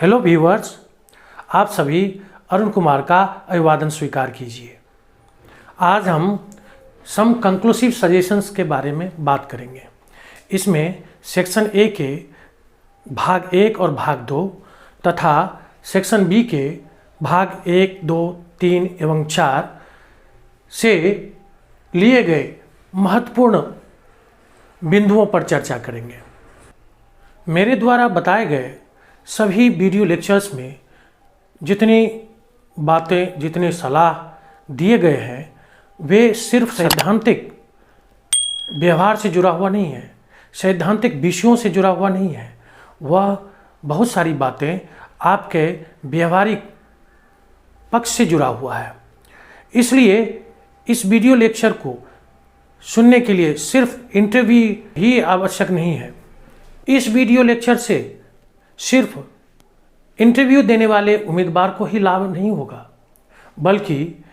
Hello viewers, आप सभी अरुण कुमार का अभिवादन स्वीकार कीजिए। आज हम सम कंक्लूसिव सजेशंस के बारे में बात करेंगे। इसमें सेक्शन ए के भाग 1 और भाग 2 तथा सेक्शन बी के भाग 1, 2, 3 एवं 4 से लिए गए महत्वपूर्ण बिंदुओं पर चर्चा करेंगे। मेरे द्वारा बताए गए सभी वीडियो लेक्चर्स में जितनी बातें, जितने सलाह दिए गए हैं, वे सिर्फ सैद्धांतिक व्यवहार से जुड़ा हुआ नहीं है, सैद्धांतिक विषयों से जुड़ा हुआ नहीं है। वह बहुत सारी बातें आपके व्यवहारिक पक्ष से जुड़ा हुआ है। इसलिए इस वीडियो लेक्चर को सुनने के लिए सिर्फ इंटरव्यू ही आवश्यक नहीं है। इस वीडियो लेक्चर से सिर्फ इंटरव्यू देने वाले उम्मीदवार को ही लाभ नहीं होगा, बल्कि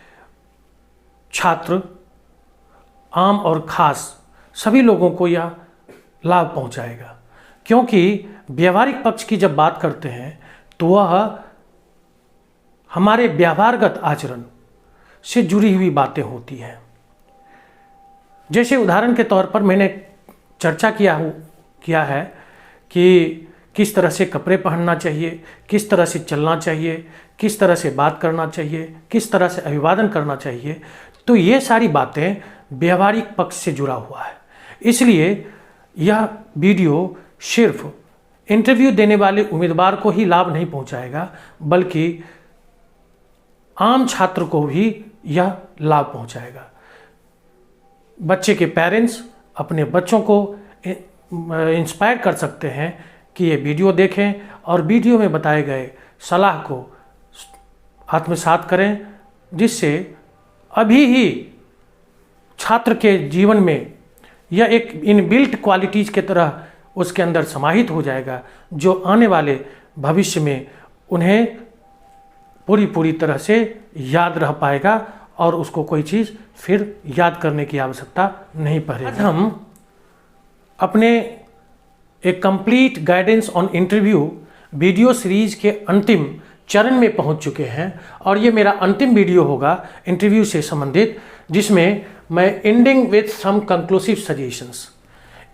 छात्र, आम और खास सभी लोगों को यह लाभ पहुंचाएगा। क्योंकि व्यवहारिक पक्ष की जब बात करते हैं तो वह हमारे व्यवहारगत आचरण से जुड़ी हुई बातें होती हैं। जैसे उदाहरण के तौर पर मैंने चर्चा किया है कि किस तरह से कपड़े पहनना चाहिए, किस तरह से चलना चाहिए, किस तरह से बात करना चाहिए, किस तरह से अभिवादन करना चाहिए। तो ये सारी बातें व्यवहारिक पक्ष से जुड़ा हुआ है। इसलिए यह वीडियो सिर्फ इंटरव्यू देने वाले उम्मीदवार को ही लाभ नहीं पहुंचाएगा, बल्कि आम छात्र को भी यह लाभ पहुंचाएगा। बच्चे के पेरेंट्स अपने बच्चों को इंस्पायर कर सकते हैं कि ये वीडियो देखें और वीडियो में बताए गए सलाह को आत्मसात करें, जिससे अभी ही छात्र के जीवन में यह एक इनबिल्ट क्वालिटीज़ के तरह उसके अंदर समाहित हो जाएगा, जो आने वाले भविष्य में उन्हें पूरी तरह से याद रह पाएगा और उसको कोई चीज़ फिर याद करने की आवश्यकता नहीं पड़ेगी। आज हम अपने एक complete guidance on interview video series के अंतिम चरण में पहुंच चुके हैं और ये मेरा अंतिम वीडियो होगा इंटरव्यू से संबंधित, जिसमें मैं ending with some conclusive suggestions.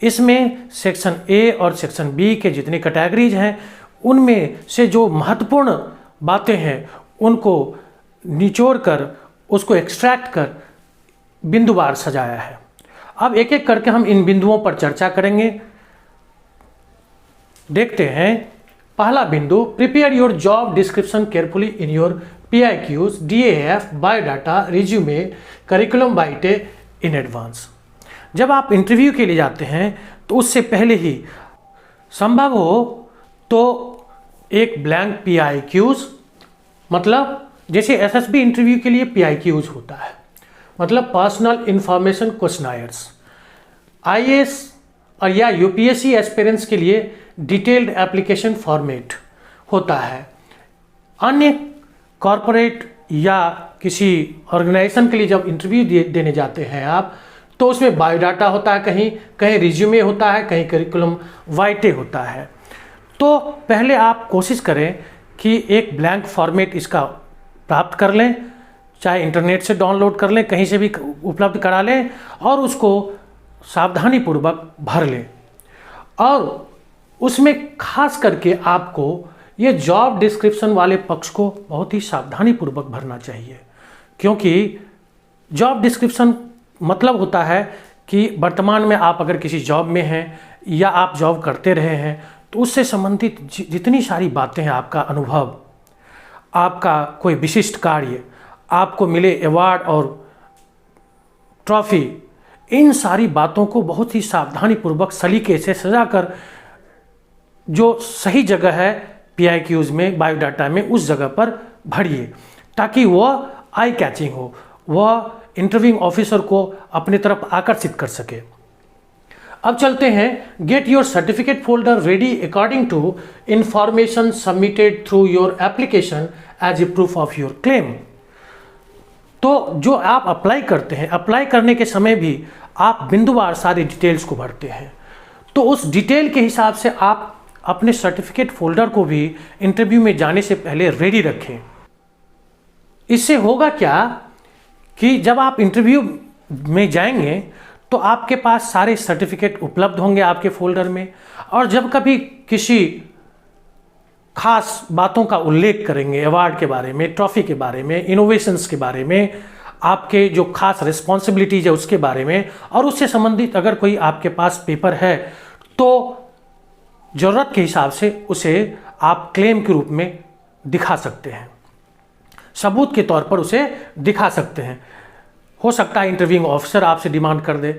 इसमें सेक्शन ए और सेक्शन बी के जितने कैटेगरीज हैं उनमें से जो महत्वपूर्ण बातें हैं उनको निचोड़ कर, उसको एक्सट्रैक्ट कर बिंदुवार सजाया है। अब एक एक करके हम इन बिंदुओं पर चर्चा करेंगे। देखते हैं पहला बिंदु, prepare your job description carefully in your PIQs, DAF, biodata, resume, curriculum vitae in advance. जब आप इंटरव्यू के लिए जाते हैं तो उससे पहले ही संभव हो तो एक ब्लैंक PIQs, मतलब जैसे SSB इंटरव्यू के लिए PIQs होता है, मतलब पर्सनल इंफॉर्मेशन क्वेश्चनायर्स। IAS और या UPSC एस्पिरेंट्स के लिए डिटेल्ड एप्लीकेशन फॉर्मेट होता है। अन्य कॉरपोरेट या किसी ऑर्गेनाइजेशन के लिए जब इंटरव्यू देने जाते हैं आप, तो उसमें बायोडाटा होता है, कहीं कहीं रिज्यूमे होता है, कहीं करिकुलम वाइटे होता है। तो पहले आप कोशिश करें कि एक ब्लैंक फॉर्मेट इसका प्राप्त कर लें, चाहे इंटरनेट से डाउनलोड कर लें, कहीं से भी उपलब्ध करा लें और उसको सावधानीपूर्वक भर लें। और उसमें खास करके आपको ये जॉब डिस्क्रिप्शन वाले पक्ष को बहुत ही सावधानीपूर्वक भरना चाहिए, क्योंकि जॉब डिस्क्रिप्शन मतलब होता है कि वर्तमान में आप अगर किसी जॉब में हैं या आप जॉब करते रहे हैं तो उससे संबंधित जितनी सारी बातें हैं, आपका अनुभव, आपका कोई विशिष्ट कार्य, आपको मिले अवार्ड और ट्रॉफी, इन सारी बातों को बहुत ही सावधानीपूर्वक सलीके से सजाकर जो सही जगह है PIQs में, बायोडाटा में, उस जगह पर भरिए, ताकि वह आई कैचिंग हो, वह इंटरव्यूइंग ऑफिसर को अपनी तरफ आकर्षित कर सके। अब चलते हैं, get your certificate folder ready according to information submitted through your application as a proof of your claim. तो जो आप अप्लाई करते हैं, अप्लाई करने के समय भी आप बिंदुवार सारी डिटेल्स को भरते हैं, तो उस डिटेल के हिसाब से आप अपने सर्टिफिकेट फोल्डर को भी इंटरव्यू में जाने से पहले रेडी रखें। इससे होगा क्या कि जब आप इंटरव्यू में जाएंगे तो आपके पास सारे सर्टिफिकेट उपलब्ध होंगे आपके फोल्डर में, और जब कभी किसी खास बातों का उल्लेख करेंगे, अवार्ड के बारे में, ट्रॉफी के बारे में, इनोवेशंस के बारे में, आपके जो खास रिस्पॉन्सिबिलिटीज है उसके बारे में, और उससे संबंधित अगर कोई आपके पास पेपर है तो ज़रूरत के हिसाब से उसे आप क्लेम के रूप में दिखा सकते हैं, सबूत के तौर पर उसे दिखा सकते हैं। हो सकता है इंटरव्यूइंग ऑफिसर आपसे डिमांड कर दे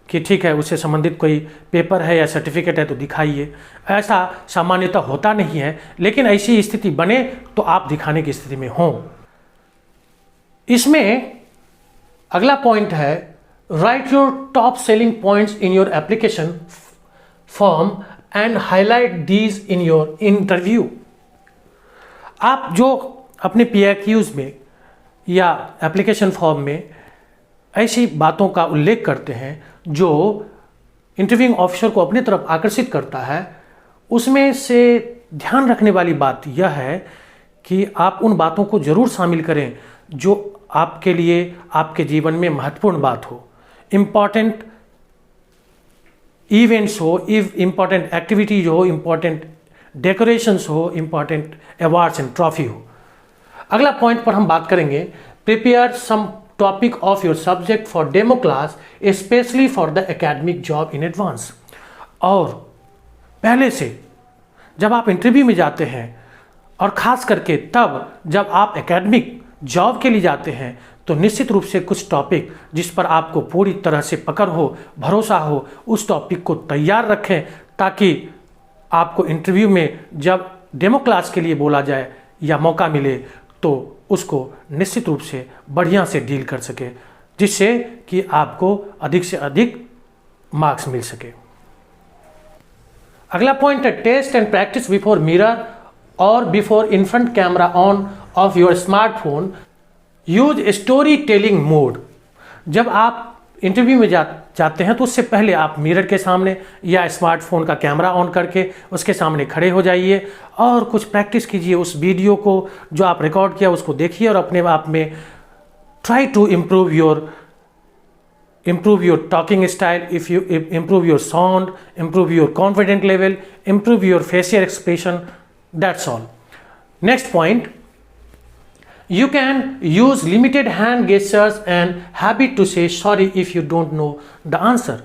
कि ठीक है, उससे संबंधित कोई पेपर है या सर्टिफिकेट है तो दिखाइए। ऐसा सामान्यतः होता नहीं है, लेकिन ऐसी स्थिति बने तो आप दिखाने की स्थिति में हों। इसमें अगला पॉइंट है, right your top selling points in your application form and highlight these in your interview. आप जो अपने PIQs में या एप्लीकेशन फॉर्म में ऐसी बातों का उल्लेख करते हैं जो इंटरव्यूइंग ऑफिसर को अपनी तरफ आकर्षित करता है, उसमें से ध्यान रखने वाली बात यह है कि आप उन बातों को जरूर शामिल करें जो आपके लिए, आपके जीवन में महत्वपूर्ण बात हो। इम्पॉर्टेंट इवेंट्स हो, इम्पॉर्टेंट एक्टिविटीज हो, इम्पॉर्टेंट डेकोरेशंस हो, इम्पॉर्टेंट अवार्ड्स एंड ट्रॉफी हो। अगला पॉइंट पर हम बात करेंगे, prepare some topic of your subject for demo class specially for the academic job in advance. और पहले से जब आप इंटरव्यू में जाते हैं और ख़ास करके तब जब आप एकेडमिक जॉब के लिए जाते हैं तो निश्चित रूप से कुछ टॉपिक जिस पर आपको पूरी तरह से पकड़ हो, भरोसा हो, उस टॉपिक को तैयार रखें ताकि आपको इंटरव्यू में जब डेमो क्लास के लिए बोला जाए या मौका मिले तो उसको निश्चित रूप से बढ़िया से डील कर सके, जिससे कि आपको अधिक से अधिक मार्क्स मिल सके। अगला पॉइंट है, test and practice before mirror और before in front camera on of your smartphone. Use story telling mode. जब आप इंटरव्यू में जाते हैं तो उससे पहले आप मिरर के सामने या स्मार्टफोन का कैमरा ऑन करके उसके सामने खड़े हो जाइए और कुछ प्रैक्टिस कीजिए। उस वीडियो को जो आप रिकॉर्ड किया उसको देखिए और अपने आप में try to improve your talking style, if you improve your sound, improve your confident level, improve your facial expression, that's all. Next point, you can use limited hand gestures and habit to say sorry if you don't know the answer।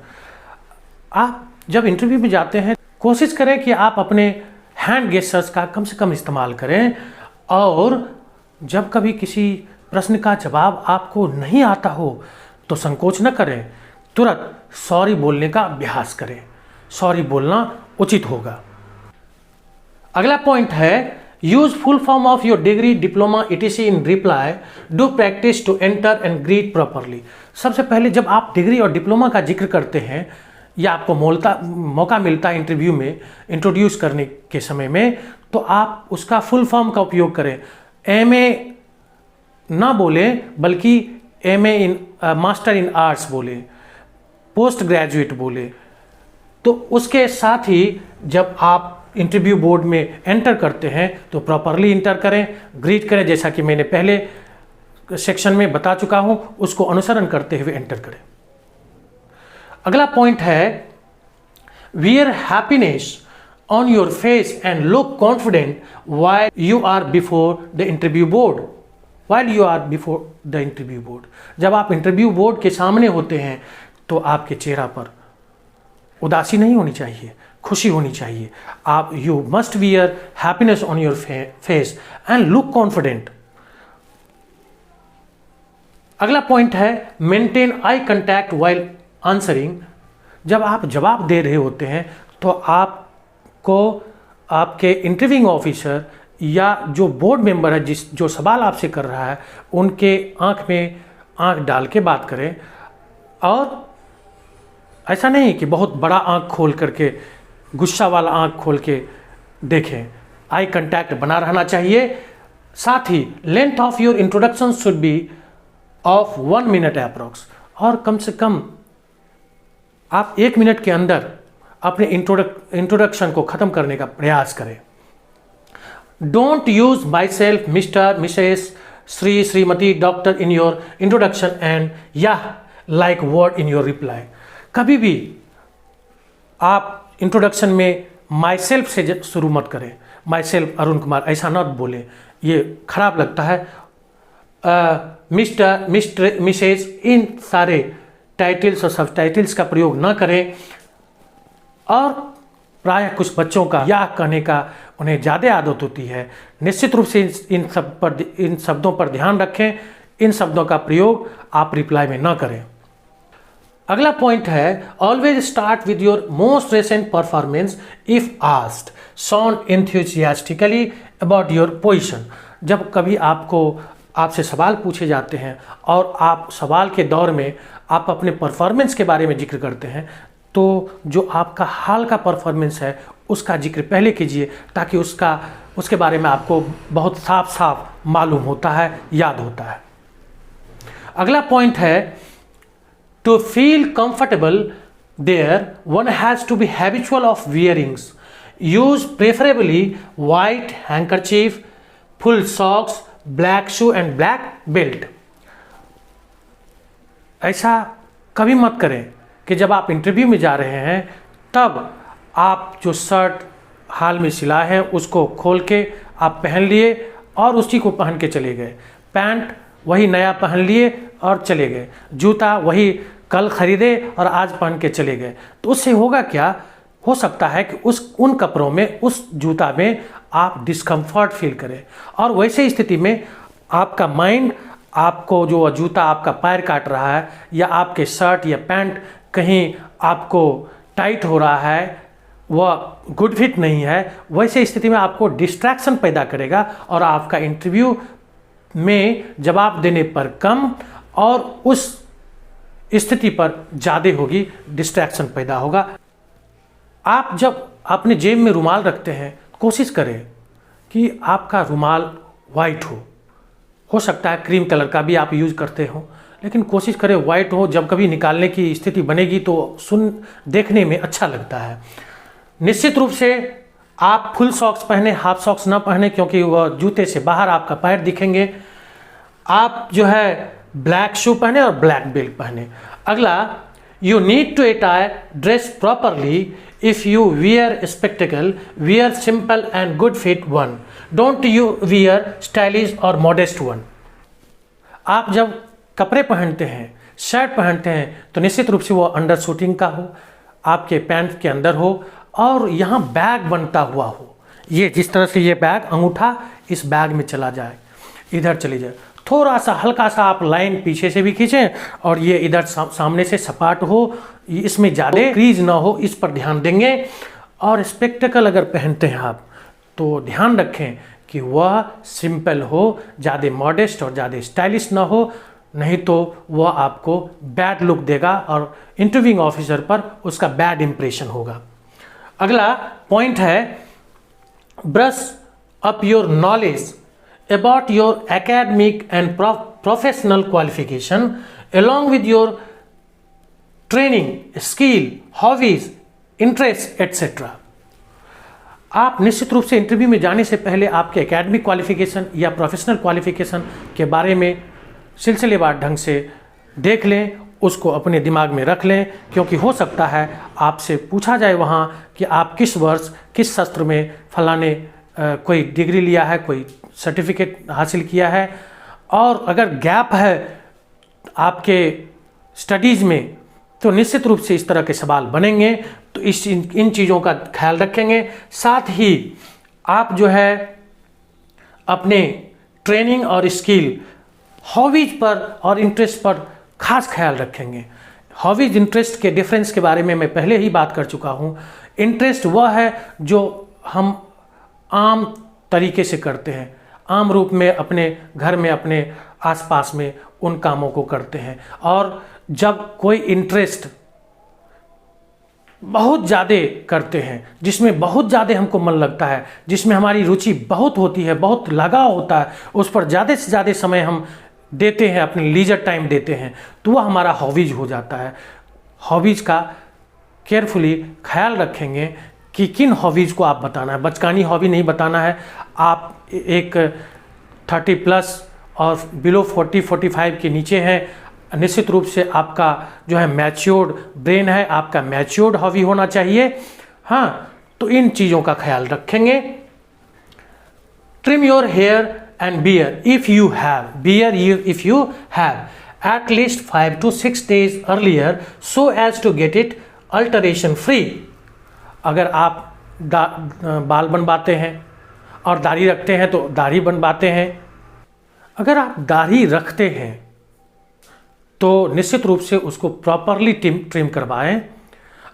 आप जब interview में जाते हैं कोशिश करें कि आप अपने हैंड गेस्चर्स का कम से कम इस्तेमाल करें, और जब कभी किसी प्रश्न का जवाब आपको नहीं आता हो तो संकोच न करें, तुरंत सॉरी बोलने का अभ्यास करें। सॉरी बोलना उचित होगा। अगला पॉइंट है, use full form of your degree, diploma, etc in reply, do practice to enter and greet properly. सबसे पहले जब आप डिग्री और डिप्लोमा का जिक्र करते हैं या आपको मौका मिलता है इंटरव्यू में इंट्रोड्यूस करने के समय में, तो आप उसका फुल फॉर्म का उपयोग करें। MA ना बोले बल्कि MA in master in arts बोले, पोस्ट ग्रेजुएट बोले। तो उसके साथ ही जब आप इंटरव्यू बोर्ड में एंटर करते हैं तो प्रॉपरली इंटर करें, ग्रीट करें, जैसा कि मैंने पहले सेक्शन में बता चुका हूं, उसको अनुसरण करते हुए एंटर करें। अगला पॉइंट है, wear happiness on your face and look confident while you are before the interview board. जब आप इंटरव्यू बोर्ड के सामने होते हैं तो आपके चेहरा पर उदासी नहीं होनी चाहिए, खुशी होनी चाहिए। आप you must wear happiness on your face and look confident. अगला पॉइंट है, मेंटेन आई कंटैक्ट व्हाइल आंसरिंग। जब आप जवाब दे रहे होते हैं तो आपको आपके इंटरव्यूइंग ऑफिसर या जो बोर्ड मेंबर है जो सवाल आपसे कर रहा है उनके आंख में आंख डाल के बात करें, और ऐसा नहीं कि बहुत बड़ा आंख खोल करके, गुस्सा वाला आंख खोल के देखें। आई कांटेक्ट बना रहना चाहिए। साथ ही length of your introduction should be of 1 minute approx, और कम से कम आप 1 मिनट के अंदर अपने इंट्रोडक्शन को ख़त्म करने का प्रयास करें। Don't use myself, mister, missus, Shri, Shrimati, doctor in your introduction and या like word in your reply. कभी भी आप इंट्रोडक्शन में माई सेल्फ से शुरू मत करें। माई सेल्फ अरुण कुमार ऐसा न बोले, ये खराब लगता है। मिस्टर, मिसेज, इन सारे टाइटल्स और सब टाइटल्स का प्रयोग न करें। और प्रायः कुछ बच्चों का या कहने का उन्हें ज़्यादा आदत होती है। निश्चित रूप से इन शब्दों पर ध्यान रखें। इन शब्दों का प्रयोग आप रिप्लाई में न करें। अगला पॉइंट है, always start with your most recent performance if asked, sound enthusiastically about your position. जब कभी आपसे सवाल पूछे जाते हैं और आप सवाल के दौर में आप अपने परफॉर्मेंस के बारे में जिक्र करते हैं, तो जो आपका हाल का परफॉर्मेंस है उसका जिक्र पहले कीजिए, ताकि उसके बारे में आपको बहुत साफ साफ मालूम होता है, याद होता है। अगला पॉइंट है, to feel comfortable there one has to be habitual of wearings. Use preferably white handkerchief, full socks, black shoe and black belt. ऐसा कभी मत करें कि जब आप इंटरव्यू में जा रहे हैं तब आप जो शर्ट हाल में सिला है उसको खोल के आप पहन लिए और उसी को पहन के चले गए, पैंट वही नया पहन लिए और चले गए, जूता वही कल खरीदे और आज पहन के चले गए। तो उससे होगा क्या, हो सकता है कि उन कपड़ों में, उस जूता में आप डिस्कम्फर्ट फील करें, और वैसे स्थिति में आपका माइंड, आपको जो जूता आपका पैर काट रहा है या आपके शर्ट या पैंट कहीं आपको टाइट हो रहा है, वह गुड फिट नहीं है, वैसे स्थिति में आपको डिस्ट्रैक्शन पैदा करेगा और आपका इंटरव्यू में जवाब देने पर कम और उस स्थिति पर ज़्यादा होगी, डिस्ट्रैक्शन पैदा होगा। आप जब अपने जेब में रुमाल रखते हैं, कोशिश करें कि आपका रुमाल वाइट हो सकता है क्रीम कलर का भी आप यूज़ करते हो, लेकिन कोशिश करें वाइट हो। जब कभी निकालने की स्थिति बनेगी तो देखने में अच्छा लगता है। निश्चित रूप से आप फुल सॉक्स पहने, हाफ सॉक्स ना पहने, क्योंकि वह जूते से बाहर आपका पैर दिखेंगे। आप जो है ब्लैक शू पहने और ब्लैक बेल्ट पहने। अगला, you need to attire dress properly. If you wear spectacle, wear simple and good fit one. Don't you wear stylish और मॉडेस्ट वन। आप जब कपड़े पहनते हैं, शर्ट पहनते हैं, तो निश्चित रूप से वो अंडर शूटिंग का हो, आपके पैंट के अंदर हो और यहाँ बैग बनता हुआ हो। ये जिस तरह से ये बैग, अंगूठा इस बैग में चला जाए, इधर चली जाए, थोड़ा सा हल्का सा आप लाइन पीछे से भी खींचें और ये इधर सामने से सपाट हो, इसमें ज़्यादा क्रीज ना हो, इस पर ध्यान देंगे। और स्पेक्टिकल अगर पहनते हैं आप तो ध्यान रखें कि वह सिंपल हो, ज़्यादा मॉडेस्ट और ज़्यादा स्टाइलिश ना हो, नहीं तो वह आपको बैड लुक देगा और इंटरव्यूइंग ऑफिसर पर उसका बैड इंप्रेशन होगा। अगला पॉइंट है, brush up your knowledge about your academic and professional qualification along with your training, skill, hobbies, interests, etc. आप निश्चित रूप से इंटरव्यू में जाने से पहले आपके एकेडमिक क्वालिफिकेशन या प्रोफेशनल क्वालिफिकेशन के बारे में सिलसिलेवार ढंग से देख लें, उसको अपने दिमाग में रख लें, क्योंकि हो सकता है आपसे पूछा जाए वहाँ कि आप किस वर्ष किस सत्र में फलाने कोई डिग्री लिया है, कोई सर्टिफिकेट हासिल किया है, और अगर गैप है आपके स्टडीज़ में तो निश्चित रूप से इस तरह के सवाल बनेंगे। तो इन चीज़ों का ख्याल रखेंगे। साथ ही आप जो है अपने ट्रेनिंग और स्किल, हॉबीज पर और इंटरेस्ट पर खास ख्याल रखेंगे। हॉबीज इंटरेस्ट के डिफरेंस के बारे में मैं पहले ही बात कर चुका हूँ। इंटरेस्ट वह है जो हम आम तरीके से करते हैं, आम रूप में अपने घर में, अपने आसपास में उन कामों को करते हैं। और जब कोई इंटरेस्ट बहुत ज़्यादा करते हैं, जिसमें बहुत ज़्यादा हमको मन लगता है, जिसमें हमारी रुचि बहुत होती है, बहुत लगाव होता है, उस पर ज़्यादा से ज़्यादा समय हम देते हैं, अपने लीजर टाइम देते हैं, तो वह हमारा हॉबीज हो जाता है। हॉबीज का केयरफुली ख्याल रखेंगे कि किन हॉबीज़ को आप बताना है। बचकानी हॉबी नहीं बताना है। आप एक 30+ और बिलो 40-45 के नीचे हैं, निश्चित रूप से आपका जो है मैच्योर्ड ब्रेन है, आपका मैच्योर्ड हॉबी होना चाहिए। हाँ, तो इन चीज़ों का ख्याल रखेंगे। Trim your hair and beard if you have, beard if you have at least 5 to 6 days earlier so as to get it alteration free। अगर आप बाल बनवाते हैं और दाढ़ी रखते हैं तो दाढ़ी बनवाते हैं, अगर आप दाढ़ी रखते हैं तो निश्चित रूप से उसको प्रॉपरली ट्रिम करवाएं।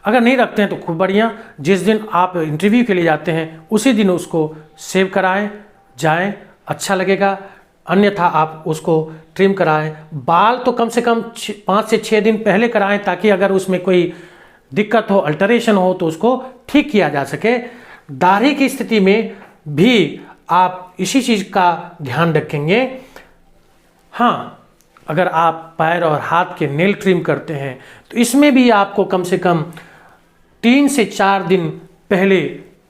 अगर नहीं रखते हैं तो खूब बढ़िया, जिस दिन आप इंटरव्यू के लिए जाते हैं उसी दिन उसको सेव कराएं, जाएं, अच्छा लगेगा। अन्यथा आप उसको ट्रिम कराएं। बाल तो कम से कम 5 से 6 दिन पहले कराएं, ताकि अगर उसमें कोई दिक्कत हो, अल्टरेशन हो, तो उसको ठीक किया जा सके। दाढ़ी की स्थिति में भी आप इसी चीज़ का ध्यान रखेंगे। हाँ, अगर आप पैर और हाथ के नेल ट्रिम करते हैं तो इसमें भी आपको कम से कम 3 से 4 दिन पहले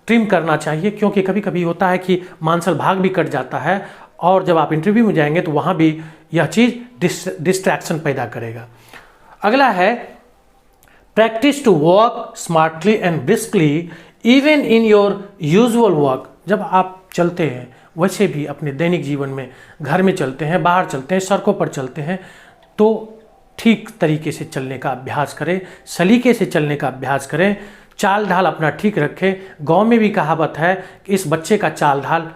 ट्रिम करना चाहिए, क्योंकि कभी कभी होता है कि मांसल भाग भी कट जाता है और जब आप इंटरव्यू में जाएंगे तो वहाँ भी यह चीज़ डिस्ट्रैक्शन पैदा करेगा। अगला है practice to walk smartly and briskly even in your usual walk. जब आप चलते हैं वैसे भी अपने दैनिक जीवन में, घर में चलते हैं, बाहर चलते हैं, सड़कों पर चलते हैं, तो ठीक तरीके से चलने का अभ्यास करें, सलीके से चलने का अभ्यास करें, चाल ढाल अपना ठीक रखें। गांव में भी कहावत है कि इस बच्चे का चाल ढाल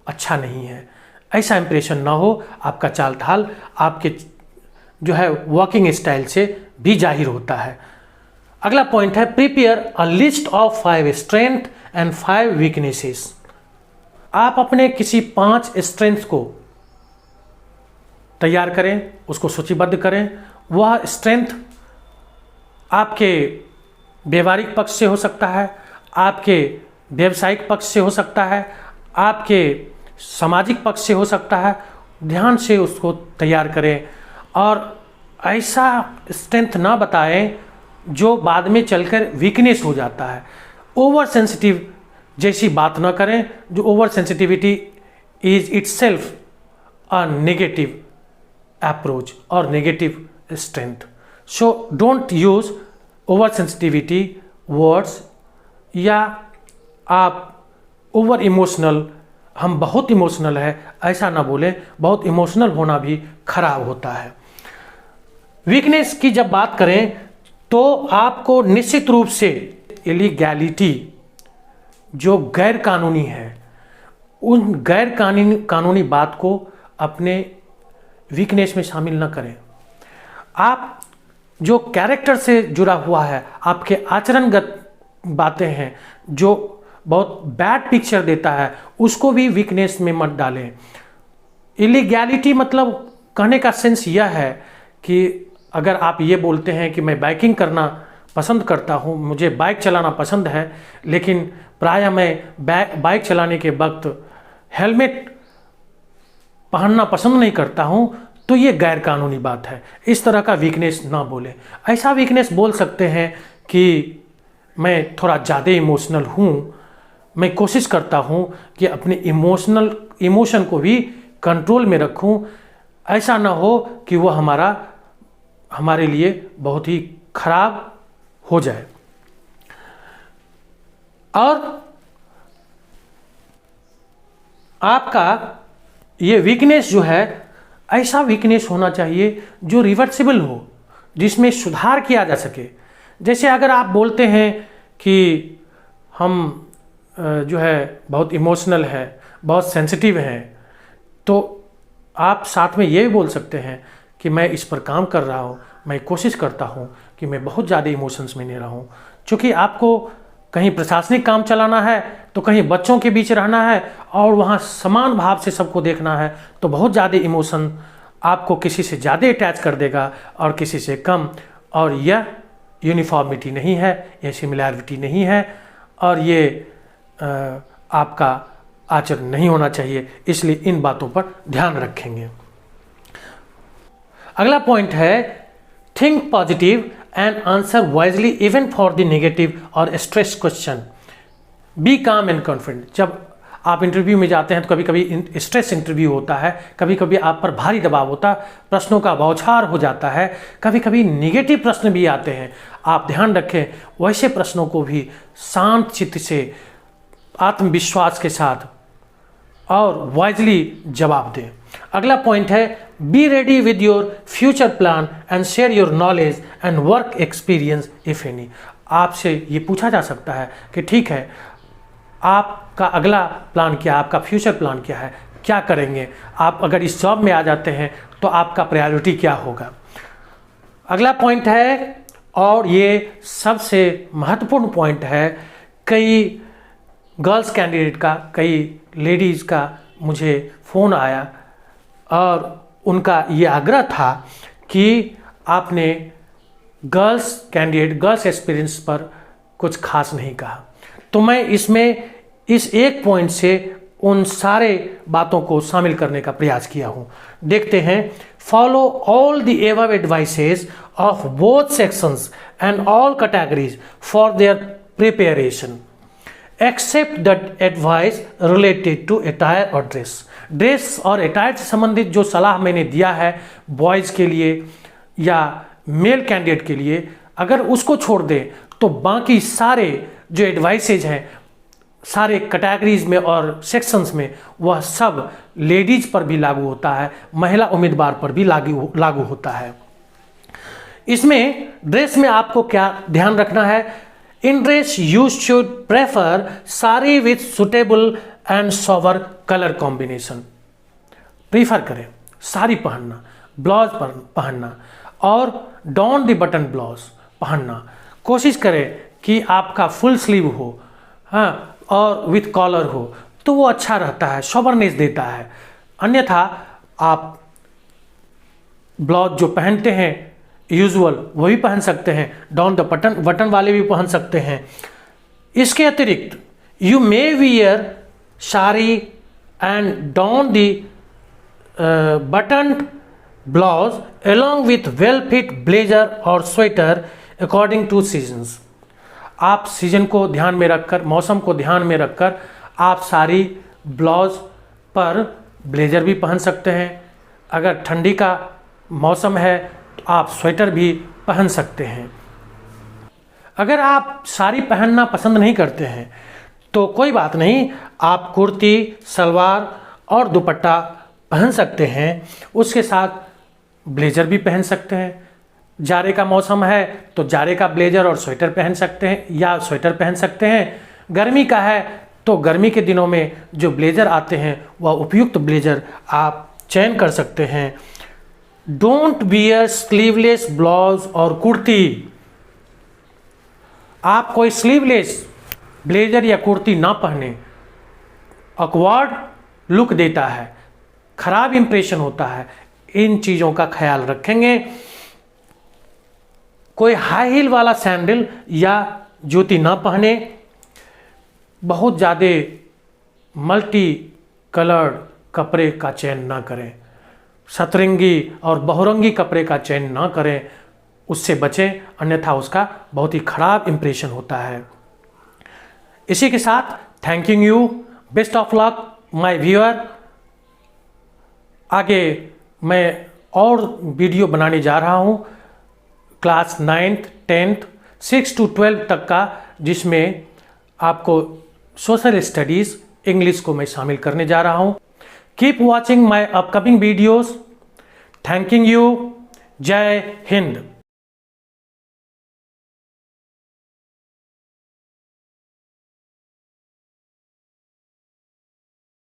अच्छा नहीं है, ऐसा इंप्रेशन ना हो। आपका चाल ढाल आपके जो है वॉकिंग स्टाइल से भी जाहिर होता है। अगला पॉइंट है prepare a list of 5 strength and 5 weaknesses. आप अपने किसी 5 स्ट्रेंथ को तैयार करें, उसको सूचीबद्ध करें। वह स्ट्रेंथ आपके व्यवहारिक पक्ष से हो सकता है, आपके व्यावसायिक पक्ष से हो सकता है, आपके सामाजिक पक्ष से हो सकता है। ध्यान से उसको तैयार करें और ऐसा स्ट्रेंथ ना बताएं जो बाद में चलकर वीकनेस हो जाता है। ओवर सेंसिटिव जैसी बात ना करें, जो over sensitivity is itself a negative approach और negative strength. So don't use over sensitivity words, या आप ओवर इमोशनल, हम बहुत इमोशनल है, ऐसा ना बोलें। बहुत इमोशनल होना भी खराब होता है। वीकनेस की जब बात करें तो आपको निश्चित रूप से इलीगैलिटी, जो गैर कानूनी है, उन गैर कानूनी बात को अपने वीकनेस में शामिल न करें। आप जो कैरेक्टर से जुड़ा हुआ है, आपके आचरणगत बातें हैं जो बहुत बैड पिक्चर देता है, उसको भी वीकनेस में मत डालें। इलीगैलिटी मतलब कहने का सेंस यह है कि अगर आप ये बोलते हैं कि मैं बाइकिंग करना पसंद करता हूँ, मुझे बाइक चलाना पसंद है, लेकिन प्रायः मैं बाइक चलाने के वक्त हेलमेट पहनना पसंद नहीं करता हूँ, तो ये गैर कानूनी बात है। इस तरह का वीकनेस ना बोलें। ऐसा वीकनेस बोल सकते हैं कि मैं थोड़ा ज़्यादा इमोशनल हूँ, मैं कोशिश करता हूँ कि अपने इमोशन को भी कंट्रोल में रखूँ। ऐसा ना हो कि वो हमारे लिए बहुत ही खराब हो जाए। और आपका ये वीकनेस जो है, ऐसा वीकनेस होना चाहिए जो रिवर्सिबल हो, जिसमें सुधार किया जा सके। जैसे अगर आप बोलते हैं कि हम जो है बहुत इमोशनल है, बहुत सेंसिटिव हैं, तो आप साथ में ये भी बोल सकते हैं कि मैं इस पर काम कर रहा हूँ, मैं कोशिश करता हूँ कि मैं बहुत ज़्यादा इमोशंस में नहीं रहूँ। चूँकि आपको कहीं प्रशासनिक काम चलाना है, तो कहीं बच्चों के बीच रहना है और वहाँ समान भाव से सबको देखना है, तो बहुत ज़्यादा इमोशन आपको किसी से ज़्यादा अटैच कर देगा और किसी से कम। और यह यूनिफॉर्मिटी नहीं है, यह सिमिलैरिटी नहीं है, और ये आपका आचरण नहीं होना चाहिए। इसलिए इन बातों पर ध्यान रखेंगे। अगला पॉइंट है think positive and answer wisely even for the negative or stress question. Be calm and confident. जब आप इंटरव्यू में जाते हैं तो कभी कभी स्ट्रेस इंटरव्यू होता है, कभी कभी आप पर भारी दबाव होता है, प्रश्नों का बौछार हो जाता है, कभी कभी निगेटिव प्रश्न भी आते हैं। आप ध्यान रखें, वैसे प्रश्नों को भी शांत चित्त से, आत्मविश्वास के साथ और वाइजली जवाब दें। अगला पॉइंट है, be ready with your future plan and share your knowledge and work experience if any. आपसे ये पूछा जा सकता है कि ठीक है, आपका अगला प्लान क्या है, आपका फ्यूचर प्लान क्या है, क्या करेंगे, आप अगर इस जॉब में आ जाते हैं तो आपका प्रायोरिटी क्या होगा। अगला पॉइंट है, और ये सबसे महत्वपूर्ण पॉइंट है, कई गर्ल्स कैंडिडेट का, कई लेडीज़ का मुझे फ़ोन आया और उनका ये आग्रह था कि आपने गर्ल्स कैंडिडेट, गर्ल्स एक्सपीरियंस पर कुछ खास नहीं कहा। तो मैं इसमें इस एक पॉइंट से उन सारे बातों को शामिल करने का प्रयास किया हूँ। देखते हैं, follow all the above advices of both sections and all categories for their preparation except that advice related to attire और ड्रेस। ड्रेस और अटायर से संबंधित जो सलाह मैंने दिया है बॉयज़ के लिए या मेल कैंडिडेट के लिए, अगर उसको छोड़ दें तो बाकी सारे जो एडवाइसेज हैं सारे कैटेगरीज में और सेक्शंस में, वह सब लेडीज पर भी लागू होता है, महिला उम्मीदवार पर भी लागू होता है। इसमें ड्रेस में आपको क्या ध्यान रखना है, in dress you should prefer sari with suitable and sober colour combination. Prefer करें साड़ी पहनना, ब्लाउज पहनना और डाउन द बटन ब्लाउज पहनना। कोशिश करें कि आपका फुल स्लीव हो, हाँ, और विथ कॉलर हो, तो वो अच्छा रहता है, सोबरनेस देता है। अन्यथा आप ब्लाउज जो पहनते हैं यूजुअल वो भी पहन सकते हैं, डाउन द बटन वाले भी पहन सकते हैं। इसके अतिरिक्त you may wear sari and down the button blouse along with well fit blazer और स्वेटर अकॉर्डिंग टू सीजन्स। आप सीजन को ध्यान में रखकर, मौसम को ध्यान में रखकर आप साड़ी ब्लाउज पर ब्लेजर भी पहन सकते हैं। अगर ठंडी का मौसम है तो आप स्वेटर भी पहन सकते हैं। अगर आप साड़ी पहनना पसंद नहीं करते हैं तो कोई बात नहीं, आप कुर्ती, सलवार और दुपट्टा पहन सकते हैं, उसके साथ ब्लेजर भी पहन सकते हैं। जाड़े का मौसम है तो जाड़े का ब्लेजर और स्वेटर पहन सकते हैं या स्वेटर पहन सकते हैं। गर्मी का है तो गर्मी के दिनों में जो ब्लेजर आते हैं वह उपयुक्त ब्लेजर आप चयन कर सकते हैं। डोंट वियर स्लीवलेस ब्लाउज और कुर्ती। आप कोई स्लीवलेस ब्लेजर या कुर्ती ना पहने, ऑकवर्ड लुक देता है, खराब इंप्रेशन होता है। इन चीज़ों का ख्याल रखेंगे। कोई हाई हील वाला सैंडल या जूती ना पहने। बहुत ज़्यादा मल्टी कलर्ड कपड़े का चयन ना करें। सतरंगी और बहुरंगी कपड़े का चयन ना करें, उससे बचें, अन्यथा उसका बहुत ही खराब इंप्रेशन होता है। इसी के साथ thanking you, best of luck my viewer. आगे मैं और वीडियो बनाने जा रहा हूँ क्लास 9th, 10th, 6 to 12 तक का, जिसमें आपको सोशल स्टडीज़ इंग्लिश को मैं शामिल करने जा रहा हूँ। Keep watching my upcoming videos. Thanking you. जय हिंद।